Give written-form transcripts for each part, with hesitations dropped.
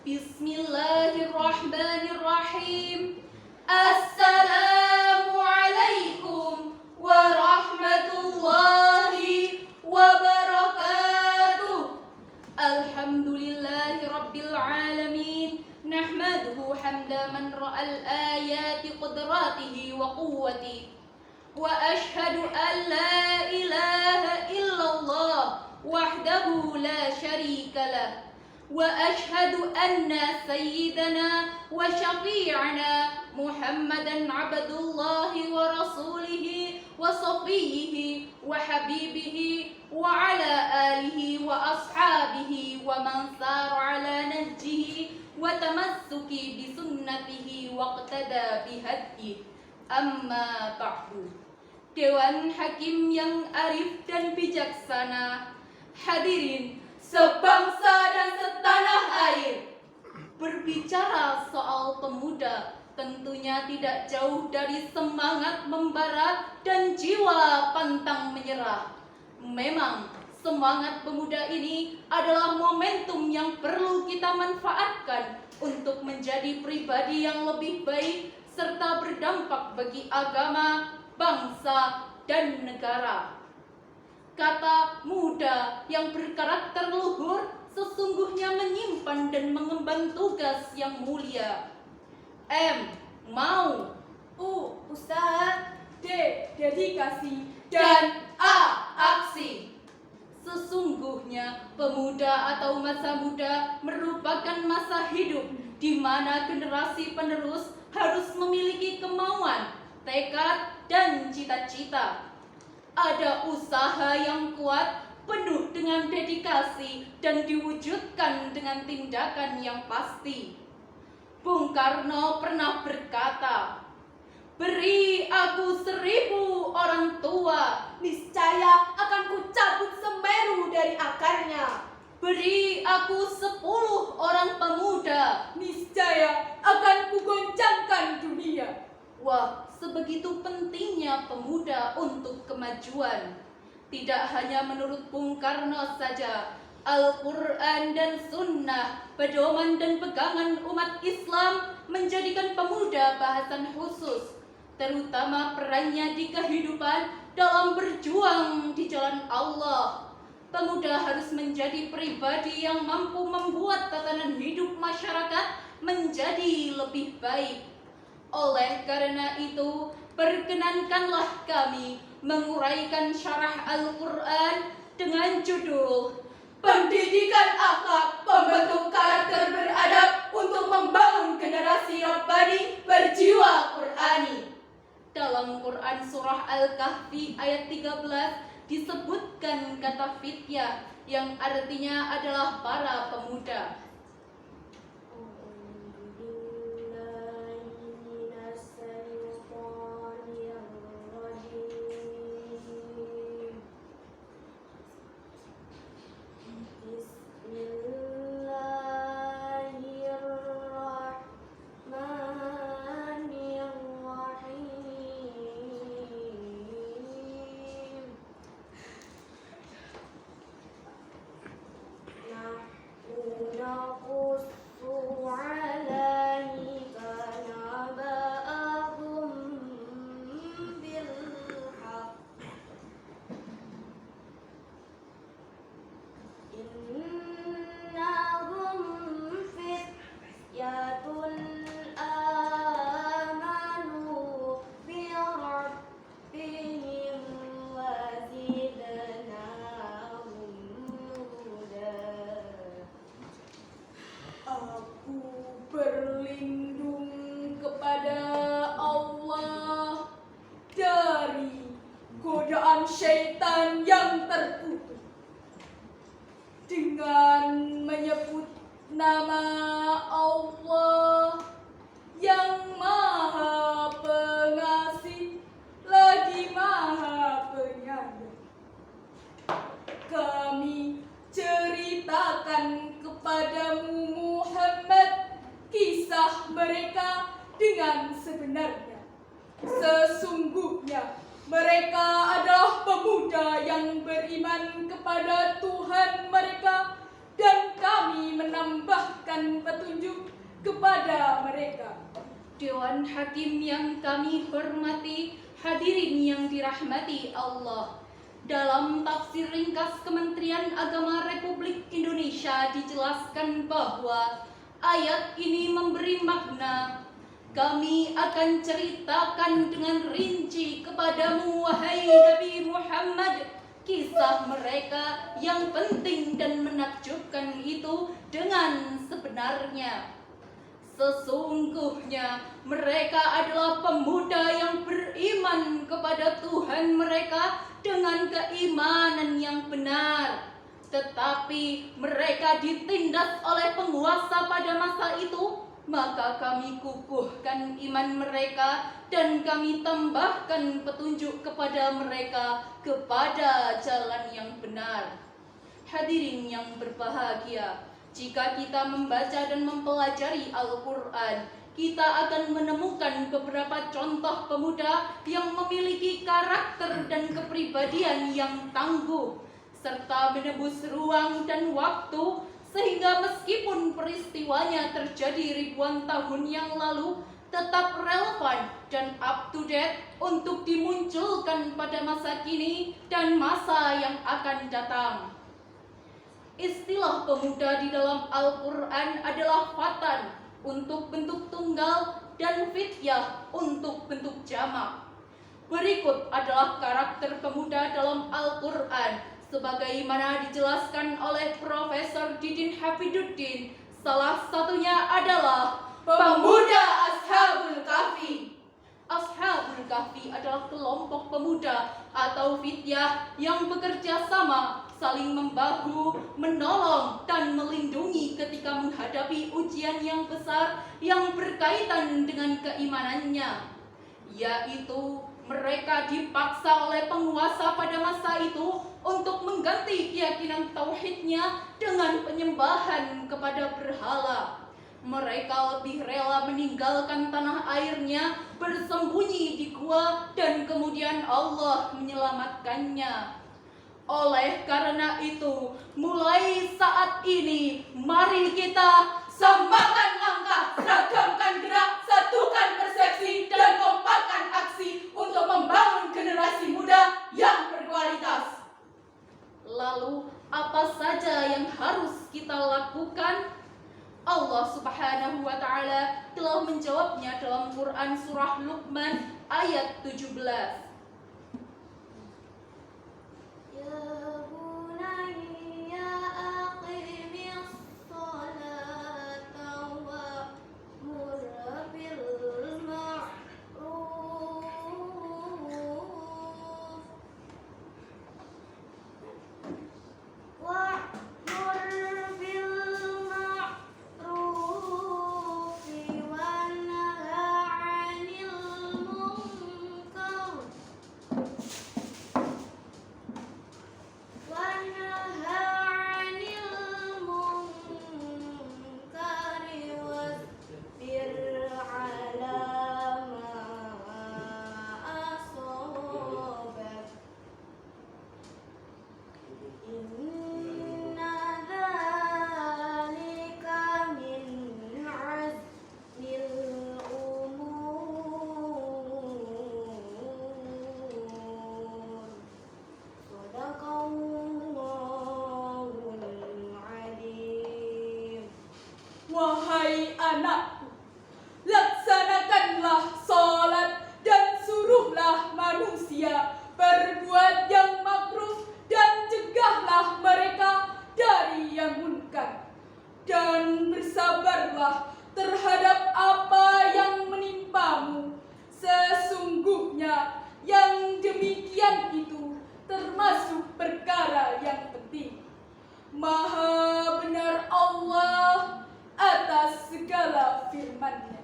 Bismillahirrahmanirrahim. Assalamualaikum warahmatullahi wabarakatuh. Alhamdulillahi rabbil alamin. Nahmaduhu hamda man ra'al ayati qudratihi wa quwwatihi. Wa ashhadu an la ilaha illallah wahdahu la syarika lah. وأشهد أن سيدنا وشفيعنا محمدا عبد الله ورسوله وصفيه وحبيبه وعلى آله وأصحابه ومن سار على نهجه وتمسك بسنته واقتدى بهديه أما بعد. Dewan Hakim yang arif dan bijaksana, hadirin sebangsa dan setanah air. Berbicara soal pemuda tentunya tidak jauh dari semangat membara dan jiwa pantang menyerah. Memang semangat pemuda ini adalah momentum yang perlu kita manfaatkan untuk menjadi pribadi yang lebih baik serta berdampak bagi agama, bangsa, dan negara. Kata muda yang berkarakter luhur sesungguhnya menyimpan dan mengemban tugas yang mulia. M. Mau. U. Usaha. D. Dedikasi. Dan A. Aksi. Sesungguhnya pemuda atau masa muda merupakan masa hidup di mana generasi penerus harus memiliki kemauan, tekad, dan cita-cita. Ada usaha yang kuat, penuh dengan dedikasi, dan diwujudkan dengan tindakan yang pasti. Bung Karno pernah berkata, "Beri aku 1000 orang tua, niscaya akan kucabut Semeru dari akarnya. Beri aku 10 orang pemuda, niscaya akan kugoncangkan dunia." Wah, sebegitu pentingnya pemuda untuk kemajuan. Tidak hanya menurut Bung Karno saja, Al-Quran dan Sunnah, pedoman dan pegangan umat Islam menjadikan pemuda bahasan khusus, terutama perannya di kehidupan dalam berjuang di jalan Allah. Pemuda harus menjadi pribadi yang mampu membuat tatanan hidup masyarakat menjadi lebih baik. Oleh karena itu, perkenankanlah kami menguraikan syarah Al-Quran dengan judul Pendidikan Akhlak Pembentuk Karakter Beradab untuk Membangun Generasi Rabbani Berjiwa Qur'ani. Dalam Quran Surah Al-Kahfi ayat 13 disebutkan kata fityah yang artinya adalah para pemuda. Berlindung kepada Allah dari godaan syaitan yang terkutuk dengan menyebut nama Allah yang Maha Pengasih lagi Maha Penyayang. Kami ceritakan kepadamu Muhammad kisah mereka dengan sebenarnya. Sesungguhnya mereka adalah pemuda yang beriman kepada Tuhan mereka dan kami kami menambahkan petunjuk kepada mereka. Dewan Hakim yang kami hormati, hadirin yang dirahmati Allah. Dalam tafsir ringkas Kementerian Agama Republik Indonesia dijelaskan bahwa ayat ini memberi makna, kami akan ceritakan dengan rinci kepadamu wahai Nabi Muhammad kisah mereka yang penting dan menakjubkan itu dengan sebenarnya. Sesungguhnya mereka adalah pemuda yang beriman kepada Tuhan mereka dengan keimanan yang benar. Tetapi mereka ditindas oleh penguasa pada masa itu, maka kami kukuhkan iman mereka dan kami tambahkan petunjuk kepada mereka kepada jalan yang benar. Hadirin yang berbahagia, jika kita membaca dan mempelajari Al-Quran, kita akan menemukan beberapa contoh pemuda yang memiliki karakter dan kepribadian yang tangguh, serta menembus ruang dan waktu, sehingga meskipun peristiwanya terjadi ribuan tahun yang lalu, tetap relevan dan up to date untuk dimunculkan pada masa kini dan masa yang akan datang. Istilah pemuda di dalam Al-Quran adalah fatan untuk bentuk tunggal dan fityah untuk bentuk jamak. Berikut adalah karakter pemuda dalam Al-Quran sebagaimana dijelaskan oleh Profesor Didin Hafiduddin. Salah satunya adalah pemuda Ashabul Kahfi. Ashabul Kahfi adalah kelompok pemuda atau fityah yang bekerja sama, saling membahu, menolong, dan melindungi ketika menghadapi ujian yang besar yang berkaitan dengan keimanannya, yaitu mereka dipaksa oleh penguasa pada masa itu untuk mengganti keyakinan tauhidnya dengan penyembahan kepada berhala. Mereka lebih rela meninggalkan tanah airnya, bersembunyi di gua, dan kemudian Allah menyelamatkannya. Oleh karena itu, mulai saat ini, mari kita samakan langkah, seragamkan gerak, satukan persepsi, dan kompakkan aksi untuk membangun generasi muda yang berkualitas. Lalu, apa saja yang harus kita lakukan? Allah Subhanahu wa Ta'ala telah menjawabnya dalam Quran Surah Luqman ayat 17. Wahai anakku, laksanakanlah sholat dan suruhlah manusia berbuat yang makruh dan cegahlah mereka dari yang munkar. Dan bersabarlah terhadap apa yang menimpamu. Sesungguhnya yang demikian itu termasuk perkara yang penting. Maha benar Allah atas segala firman-Nya.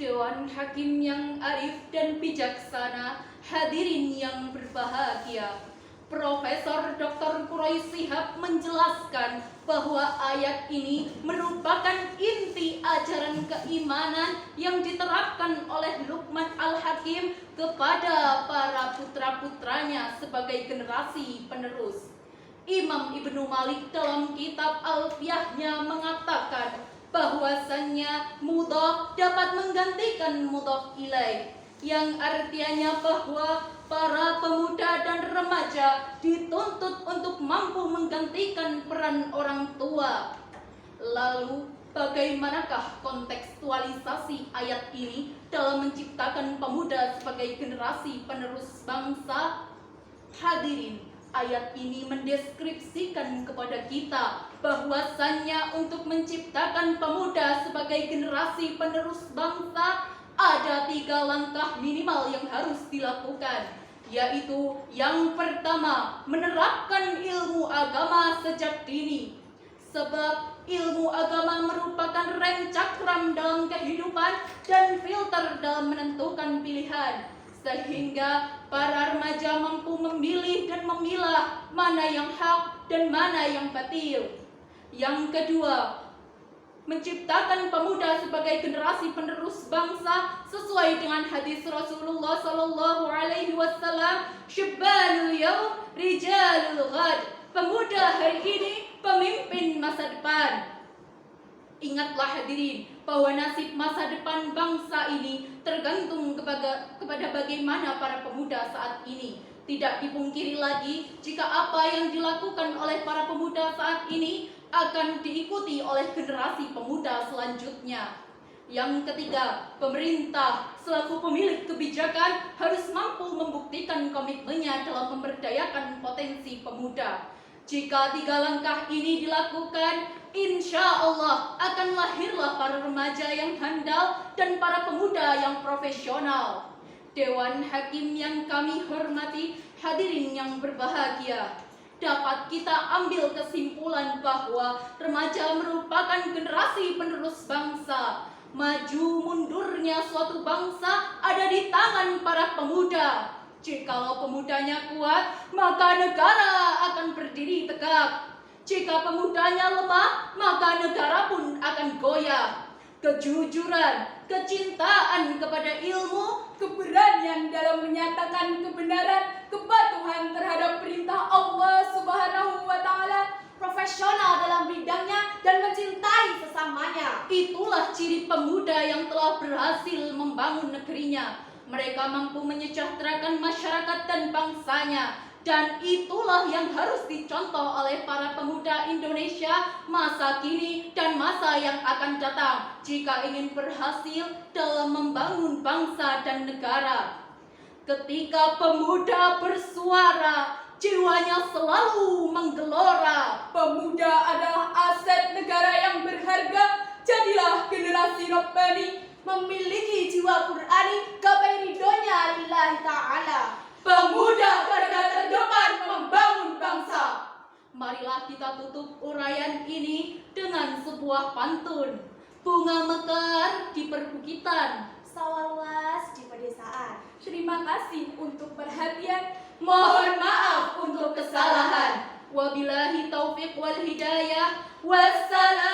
Dewan Hakim yang arif dan bijaksana, hadirin yang berbahagia, Profesor Dr. Quraish Shihab menjelaskan bahwa ayat ini merupakan inti ajaran keimanan yang diterapkan oleh Luqman Al-Hakim kepada para putra-putranya sebagai generasi penerus. Imam Ibnu Malik dalam kitab Alfiyahnya mengatakan bahwasannya mudhaf dapat menggantikan mudhaf ilaih, yang artinya bahwa para pemuda dan remaja dituntut untuk mampu menggantikan peran orang tua. Lalu, bagaimanakah kontekstualisasi ayat ini dalam menciptakan pemuda sebagai generasi penerus bangsa? Hadirin, ayat ini mendeskripsikan kepada kita bahwasannya untuk menciptakan pemuda sebagai generasi penerus bangsa ada 3 langkah minimal yang harus dilakukan, yaitu yang pertama, menerapkan ilmu agama sejak dini. Sebab ilmu agama merupakan rem cakram dalam kehidupan dan filter dalam menentukan pilihan, sehingga para remaja mampu memilih dan memilah mana yang hak dan mana yang batil. Yang kedua, menciptakan pemuda sebagai generasi penerus bangsa sesuai dengan hadis Rasulullah Sallallahu Alaihi Wasallam, "Syibbanul yaum, rijalul ghad." Pemuda hari ini, pemimpin masa depan. Ingatlah hadirin bahwa nasib masa depan bangsa ini tergantung kepada bagaimana para pemuda saat ini. Tidak dipungkiri lagi jika apa yang dilakukan oleh para pemuda saat ini akan diikuti oleh generasi pemuda selanjutnya. Yang ketiga, pemerintah selaku pemilik kebijakan harus mampu membuktikan komitmennya dalam memberdayakan potensi pemuda. Jika 3 langkah ini dilakukan, insya Allah akan lahirlah para remaja yang handal dan para pemuda yang profesional. Dewan Hakim yang kami hormati, hadirin yang berbahagia, dapat kita ambil kesimpulan bahwa remaja merupakan generasi penerus bangsa. Maju mundurnya suatu bangsa ada di tangan para pemuda. Jikalau pemudanya kuat, maka negara akan berdiri tegak. Jika pemudanya lemah, maka negara pun akan goyah. Kejujuran, kecintaan kepada ilmu, keberanian dalam menyatakan kebenaran, kepatuhan terhadap perintah Allah Subhanahu wa Ta'ala, profesional dalam bidangnya, dan mencintai sesamanya. Itulah ciri pemuda yang telah berhasil membangun negerinya. Mereka mampu menyejahterakan masyarakat dan bangsanya. Dan itulah yang harus dicontoh oleh para pemuda Indonesia masa kini dan masa yang akan datang jika ingin berhasil dalam membangun bangsa dan negara. Ketika pemuda bersuara, jiwanya selalu menggelora. Pemuda adalah aset negara yang berharga. Jadilah generasi Rabbani, memiliki jiwa Qur'ani, gapai ridhonya lillahi ta'ala. Pemuda garda terdepan membangun bangsa. Marilah kita tutup uraian ini dengan sebuah pantun. Bunga mekar di perbukitan, Sawah luas di pedesaan. Terima kasih untuk perhatian. mohon maaf untuk kesalahan. Wabillahi taufiq wal hidayah. Wassalam.